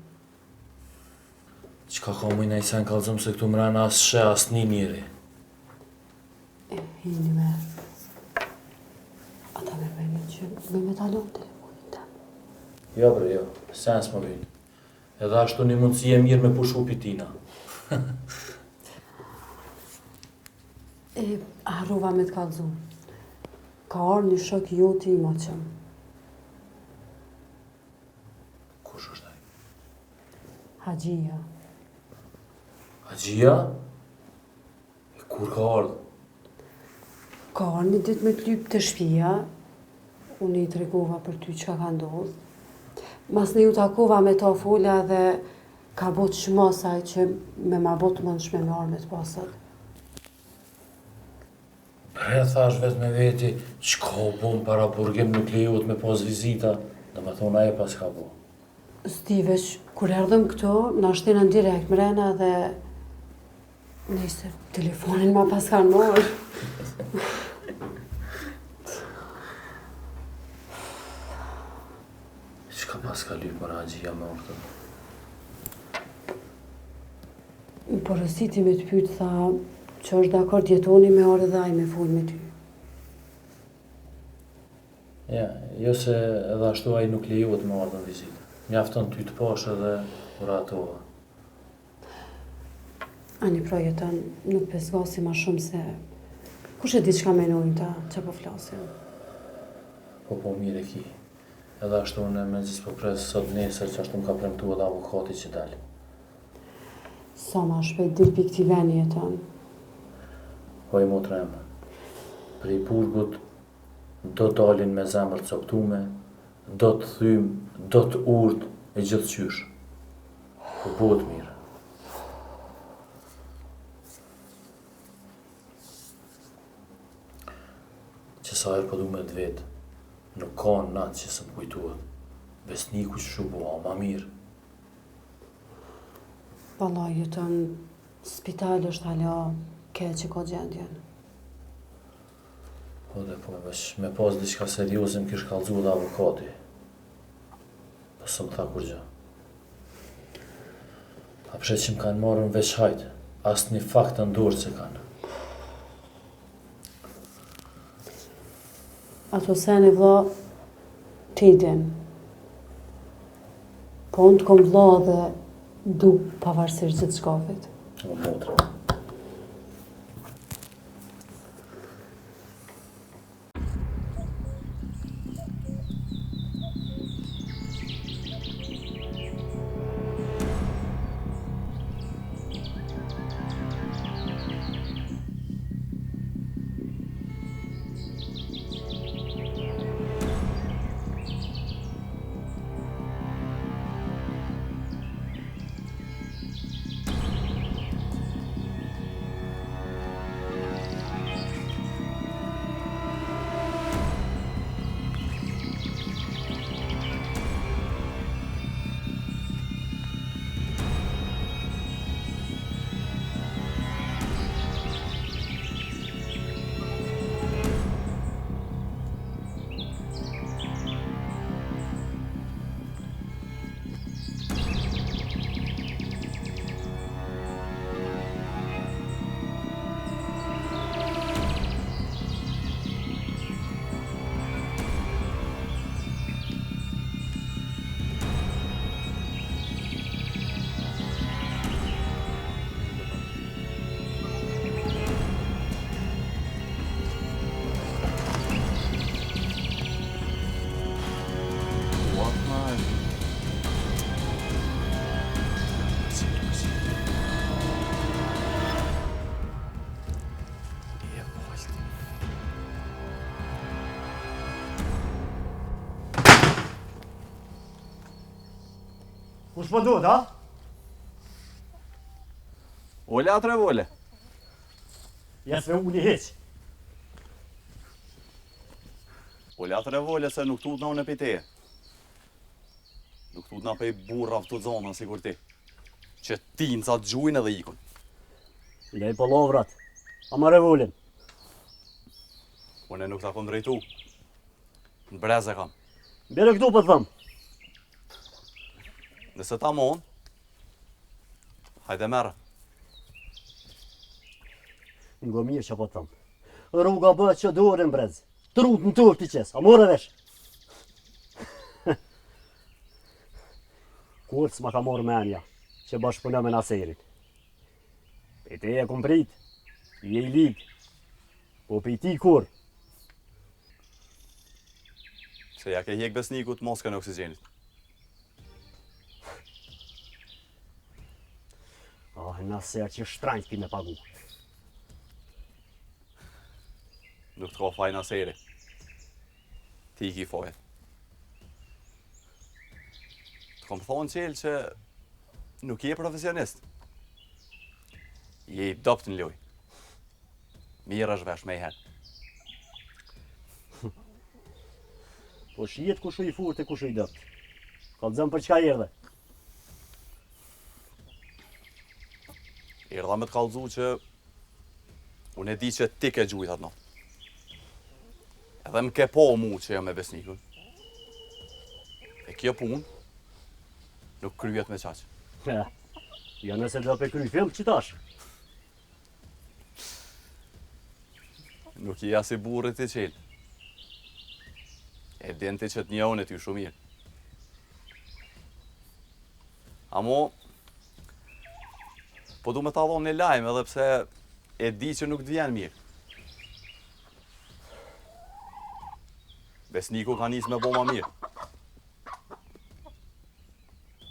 Qka ka mujna i sen kalzëm se këtu mrena as shë, as një njëri. Hini me... Ata me bëjnë që me talon telefonin ta. Jo bre, jo, sen s'më vynë. Edhe ashtu një mundësi e mirë me pushu pitina. Harruva me t'kallzu. Ka arë një shok joti i moqëm. Kush është ai? Haxhia. Haxhia? E kur ka ardhë? Ka arë një ditë me t'lyp të shpia. Unë i tregova për ty çka ka ndodhë. Mas ne ju takova me ta folja dhe ka bot shumë asaj që me ma bot mëndshme me arë me t'pasat. Bre, thash vetë me veti, qka u bon para burgim nuk lejohet me pas vizita, dhe me thonë aje pas ka bo. Sti veç, kur erdhëm këto, na shtenën direkt mrena dhe... Nëjse, telefonin ma pas kanë morë. Qka pas ka lypë mëra Haxhia me orëtën? Më porositi me të pytë, tha që është dakord jetoni me orë dhe aj me full me ty. Ja, jo se edhe ashtu ai nuk lejohet me ardhën vizitë. Mjafton ty të pash edhe uratova. Ani pra Jetën, nuk pesgasi ma shumë se... Kush e di çka menojnë ta, që po flasin? Po mire ki. Edhe ashtu unë me gjithë po presë sot nesër që ashtu më ka premtu edhe avokati që dalë. Sa ma shpejt dil për këti veni Jetën. Po i motra emë. Për i burgut do dalin me zemër të coptume, do të thym, do të urt e gjithë qysh. Po bëhet mirë. Që sa herë po du me të vetë, nuk ka në natë që së më kujtuat. Besniku që shuboha ma mirë. Valla Jetën, spitali është hala ke që ka gjendjen. Po dhe po, veç me pas diçka serioze më kish kallzu dhe avokati. Po së më tha kur gjë. A pshet që më kanë marrën veç hajtë, asë një fakt të ndorë që kanë. Ato seni vlla, ti din. Po unë të kom vlla dhe du pavarësisht gjithë shkafit. O motra. Kush po duhet, ha? Ole atre vole. Jes me uli heq. Ole atre vole se nuk tut na unë piteje. Nuk tut na pe burra të zonën sikur ti. Që tinca gjujnë edhe ikun. Lej po lovrat. Ama revolin. Unë nuk ta kom drejtu. Në breze kam. Bere këtu po të thëmë. Nëse ta mon, hajde merë. Ngo mirë që po të thëmë. Rruga bëhet që dore në brez. Trut në turp t'i qes. A more vesh. Kur s'ma ka morë menja që bashkëpunë me Naserin. E te e kom prit. Je i lig. Po pe ti kur. Se ja ke hjek besnikut moskën e oksigenit. Naser që shtrajnë t'ki me pagu. Nuk të ka faj Naseri. Ti ki fajt. Të kom thonë qelë që nuk je profesionist. Je i dopt në loj. Mirë është vesh me i herë. Po shijet kushu i furt e kushu i dopt. Ka të zëmë për çka erdhe. Erdha me të kallëzu që unë e di që ti ke gjujt atë natë. Edhe më ke po mu që jam me besnikun. E kjo punë nuk kryet me qaq. Jo nëse do pe kry film, qitash. Nuk i as i burrit i qelë. E din ti që të njohën e ty shumë mirë. Amo, po du me ta dhonë një lajmë edhe pse e di që nuk të vjen mirë. Besniku ka njës me bo ma mirë.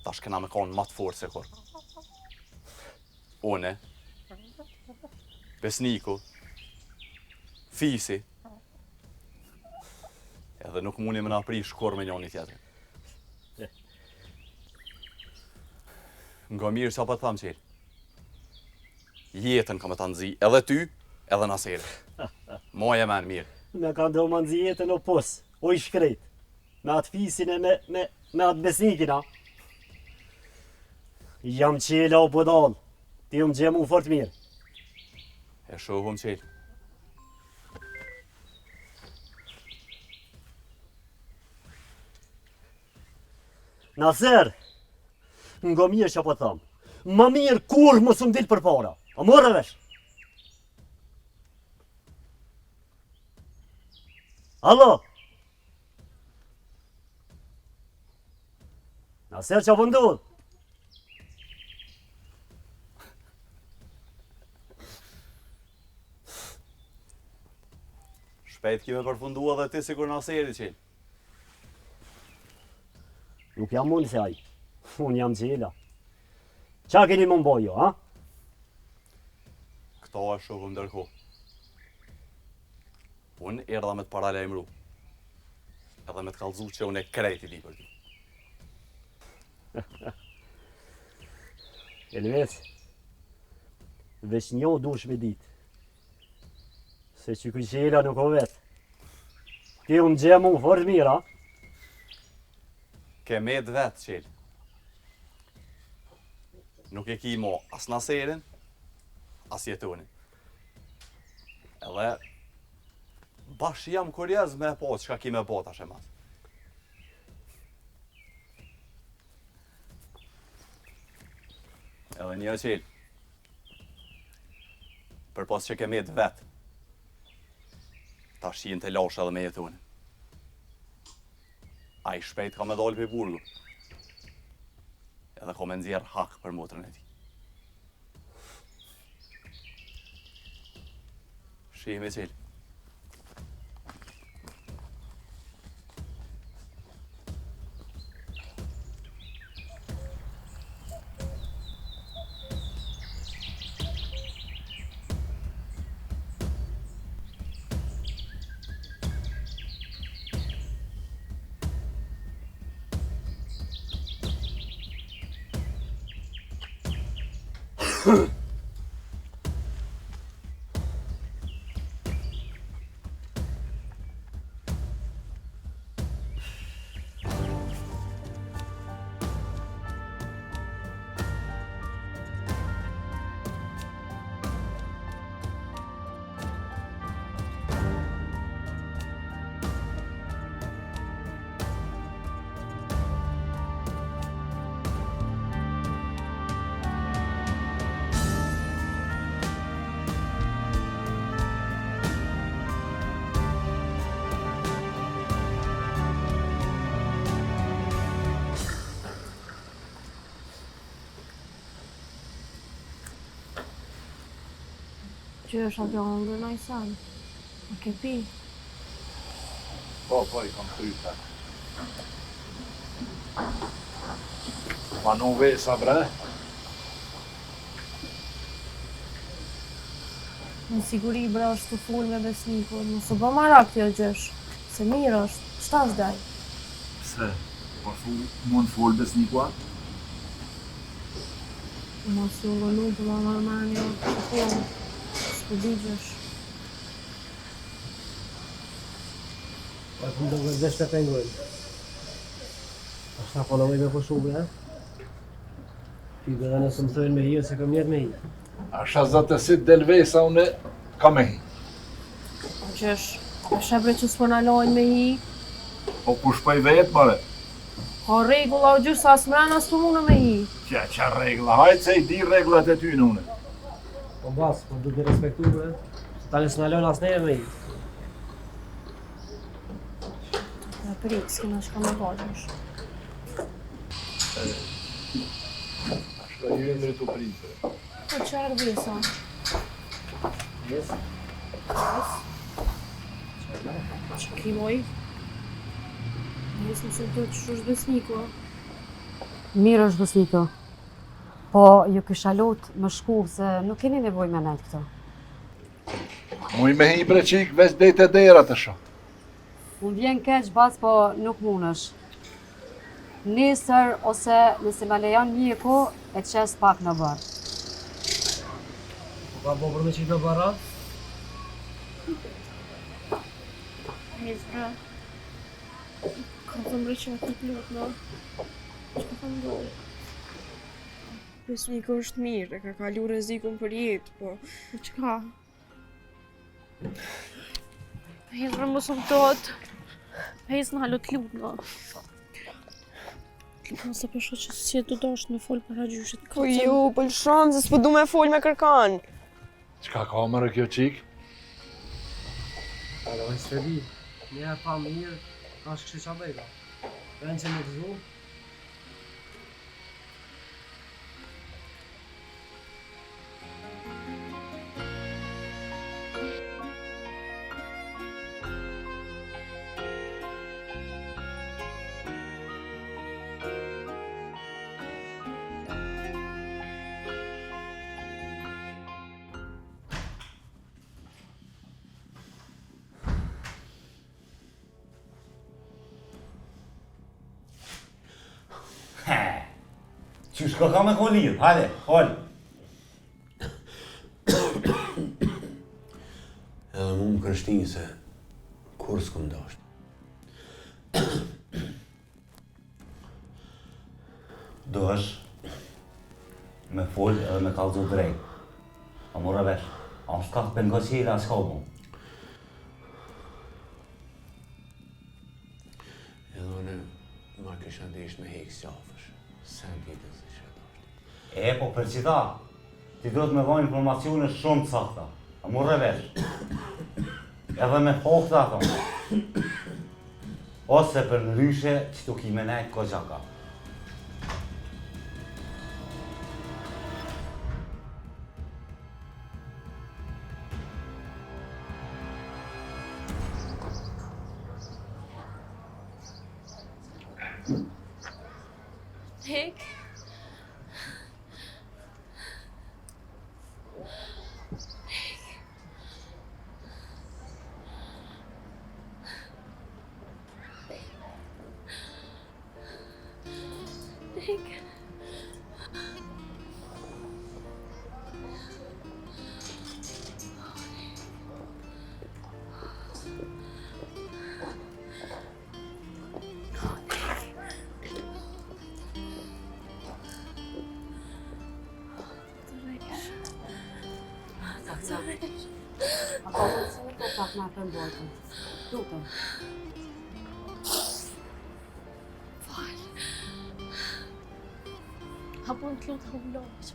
Tash kena me konë ma të forë se kur. Une, Besniku, Fisi, edhe nuk mundi me na prish kur me njoni tjetër. Nga mirë që pa të thamë qelë. Jetën ka me ta nëzi, edhe ty, edhe Naseri. Moje men mirë. Me ka ndo më nëzi jetën o pos, o i shkrejt. Me atë fisin e me atë besnikin, ha. Jam qela o bodal, ti më gjemu fort mirë. E shohëm qelë. Naser, nga mirë që po thamë, ma mirë kur më së m'dil për para, a morë vesh? Alo? Naser që po ndodh? Shpejt kime përfundua dhe ti si kur Naseri qelë. Nuk jam unë se aj, unë jam qela. Qa keni më mbojo, ha? Këto e shohëm ndërko. Unë erdha me të paralajmëru. Edhe me të kallëzu që unë e krejt i di për ti. Elves, veç njo dush me dit. Se që këj qela nuk o vetë. Ti unë gjemu fort mirë, ha? Ke med vetë qelë. Nuk e ki mo as Naserin, as Jetonin. Edhe bash jam kurioz me po çka ki me po tash e mas. Edhe një qelë. Për pas që ke med vetë, tash jenë të lashe edhe me Jetonin. A i shpejt ka me dollë për burgu. Edhe ka me nxjerë hak për motrën e ti. Shihme qelë. Që është atë hongër në i sanë. A ke pi? Po, I kam kryta. Ma nuk vesa, bre? Në siguri, bre, është të full me besnikun. Mos u bë marak kjo gjësh. Se mirë është. Qëta është daj? Pse? Po mund full besnikua? Mos u vëllu për ma marrë një që full. Së digjesh. Pa të më do gëzdesh të pengojnë. Ashtë ta fonovej me poshuve, Fide dhe nësë më thëjnë me hi, ose kam njerë me hi. Asha zatësit del vesa une, ka me hi. Po qesh, është bre që s'po në lojnë me hi. Po kush pa I vetë, mare? Ka regula o gjysa, as mrena s'tu mune me hi. Qa regla, hajtë se I di reglat e ty në une. Po bas, po du të respektu, bre. Ta nësë në lojnë as neve me hi. Dhe prit, s'kina që ka me vajnësh. Ashka ju e mri të pritë. Po qarë vesa? Yes. Që ki moj? Nesë më që të që është besniko. Mirë është besniko. Po, ju kisha lot më shku se nuk keni nevoj me nejtë këto. Muj me hi bre qik, veç dejt e dera të shë. Unë vjen keq bas, po nuk munësh. Nesër ose nëse me lejon mjeku, e qes pak në bërë. Po ka bo për me qik në bara? Hez, bre. Ka të mre që atë të lot, no? Që ka të ndojë? Besniko është mirë, e ka kalu rrezikun për jetë, po... Po qka? Hez, bre, mos më tot. Hez në halot lut, no? Nëse përsho që si e të dashtë me folë para gjyshit. Po ju, pëlshon, se s'po du me folë me kërkan. Qka ka mërë kjo qik? Alo, i s'fedi. Njerë pa mirë, ka shkështë qa bejda. Vend që më të zu. Qysh ka me kolirë, hajde, hol. Edhe mu më kërshtin se kur s'kom dasht. Do është me fol edhe me kallëzu drejt. A mora vesh, a më s'ka të pengoqira, a s'ka mu. Edhe une ma kisha disht me hek s'jafësh. Sen ditës i që dasht. E, po për qita, ti do të me dhoj informacione shumë të sakta. A mora vesh. Edhe me hokta ato. Ose për ndryshe që tu ki me nejtë ko gjaka. Hek. ma për mbotën. Lutem. Apo në të lutë hëmlohet.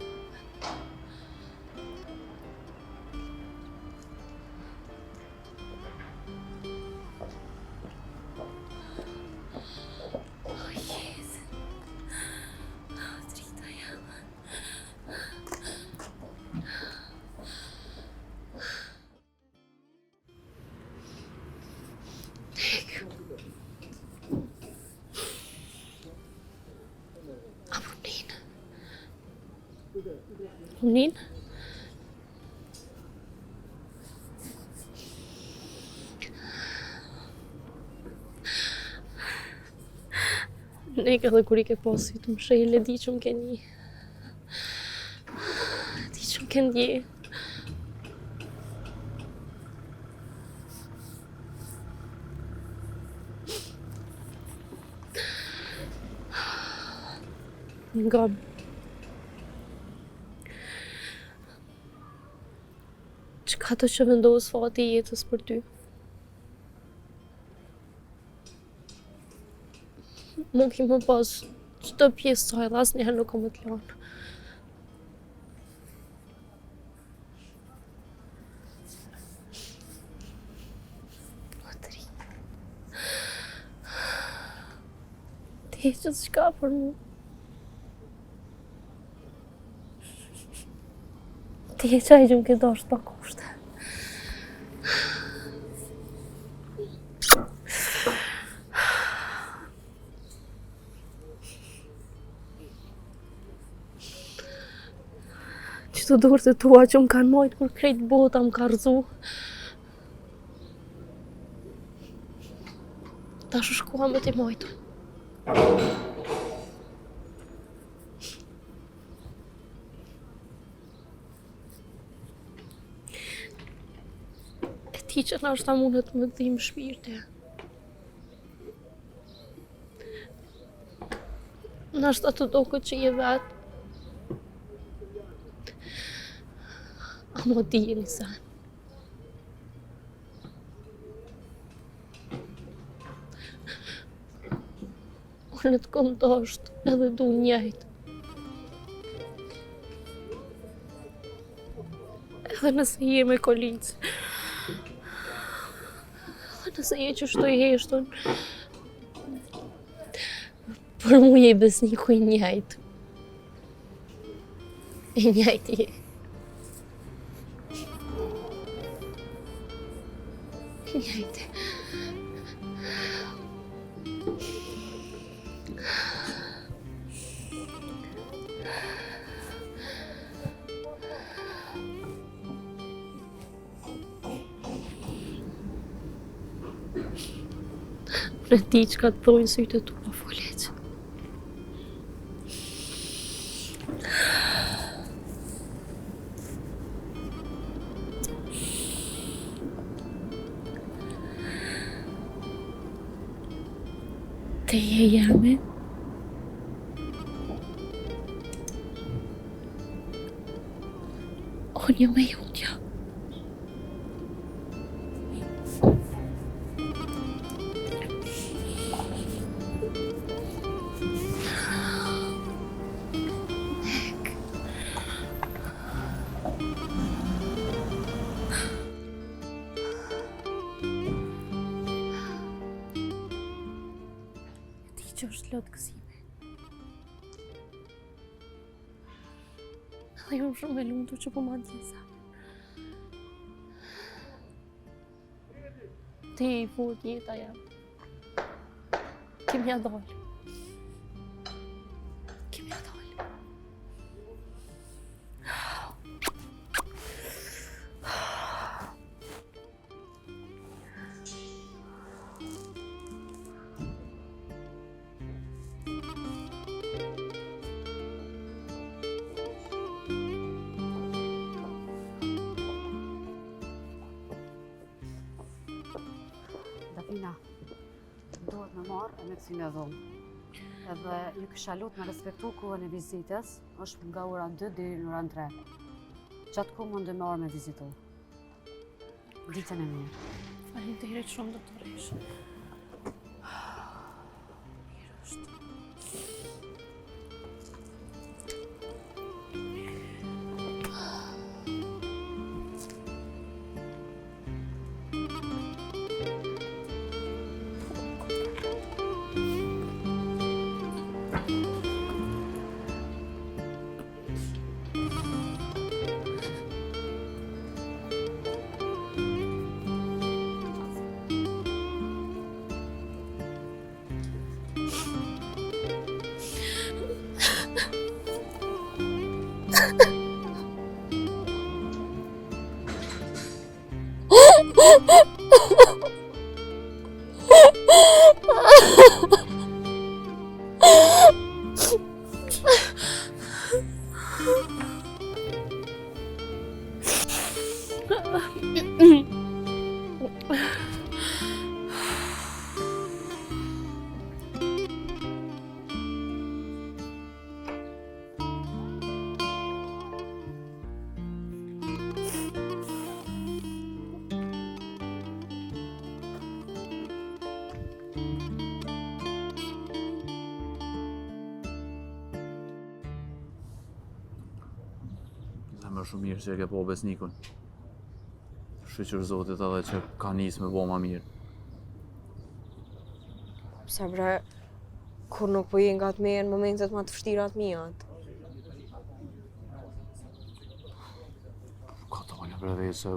Nin? Nek edhe kur I ke posi të më shejle, di që më ke një. Di që më ke ndje. Nga Qka të që vendos fati I jetës për ty? Nuk I më pas qëto pjesë saj dhe asë njëherë nuk o më të lanë. Matri. Ti që të shka për mu. Ti e qaj që më këtë ashtë pa kushte. Që të dorët e tua që më kanë majtë kur krejt bota më ka rëzu. Ta shkua me ti majtu. Ti që nashta mundet më dhimë shpirti. Nashta të do këtë që je vetë. Amo di jeni sen. Unë të kom dashtë edhe du njejtë. Edhe nëse je me kolicë. Nëse je që shtoj heshtën, për mu je besniku I njajtë. I njajtë je. I njajtë. Në ti që ka të thojnë sytë të tua folec. Te je jame. Unë jam e jutja. Që është lotë kësime. Dhe jam shumë e lumtur që po ma ndjen zemrën. Ti I fut jeta jam. Kemi adolë. Kemi adolë. Dafina, duhet me marrë e me kësi në dhomë. Edhe ju kësha lutë me respektu kohën e vizitës, është nga ora 2 deri në ora 3. Qatë ku mund të marrë me vizitu. Ditën e mirë. Faleminderit shumë, doktoresh. Më shumë mirë që e ke po besnikun. Shqyqër Zotit edhe që ka nisë me bo ma mirë. Pse bre, kur nuk po jenë nga të meje në momentet ma të vështirat mijat. Ka tale bre dhe se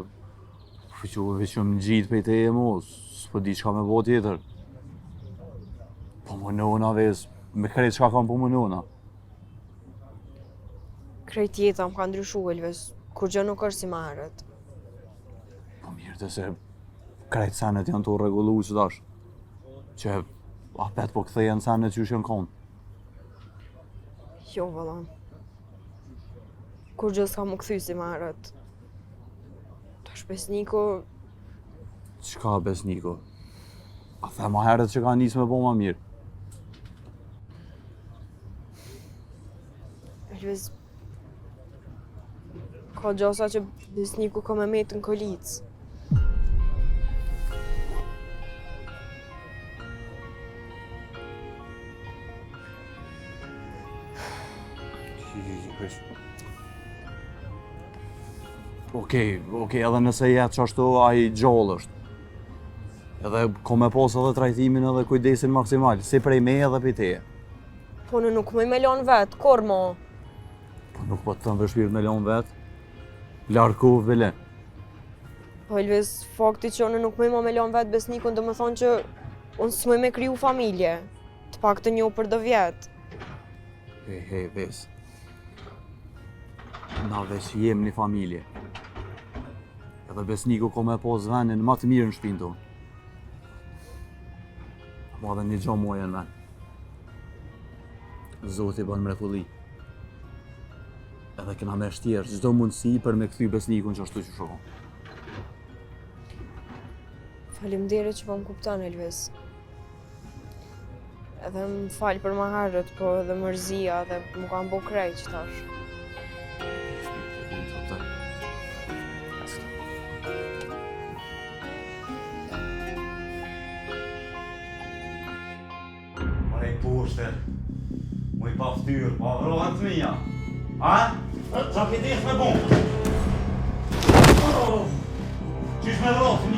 shqyqëve që më gjitë pe te e mu, s'po di qka me bo tjetër. Po më nëna dhe me krejt qka kam po më nëna. Krejt jeta më ka ndryshu, Elvis, kur gjë nuk është si ma herët. Po mirë të se krejt senet janë të regullu që dash. Që apet po këthejen senet që janë konë. Jo, vëllam. Kur gjë s'ka më këthy si ma herët. Tash besniku... Qka besniku? A the ma herët që ka nisë me bo ma mirë. Elvis... Ka gjasa që besniku ka me metë në kolicë. Okej, edhe nëse jetë që ashtu a i gjallë është. Edhe ko me posë edhe trajtimin edhe kujdesin maksimal, si prej me edhe për teje. Po në nuk me lanë vetë, kur mo? Po nuk po të thëmë vëshpirë me lanë vetë. Larku, vile. Po Elvis, fakti që unë nuk me lanë vetë besnikun, do më thonë që unë s'me me kriju familje. Të pak të njohë për do vjetë. Hej, ves. Na veç jem një familje. Edhe besniku ko me posë venin ma të mirë në shpinë tonë. Ma dhe një gjo moje në ven. Zoti bën mrekulli. Edhe këna me shtjerë çdo mundësi për me kthy besnikun që ashtu që shokon. Faleminderit që po më kupton, Elvis. Edhe më falë për ma herët, po edhe mërzia dhe më kam bo krejt që tash. Mare i poshter, mu i pa ftyrë, pa vrohen të mija. A? Qa ki dish me bon? Qish me vrohen të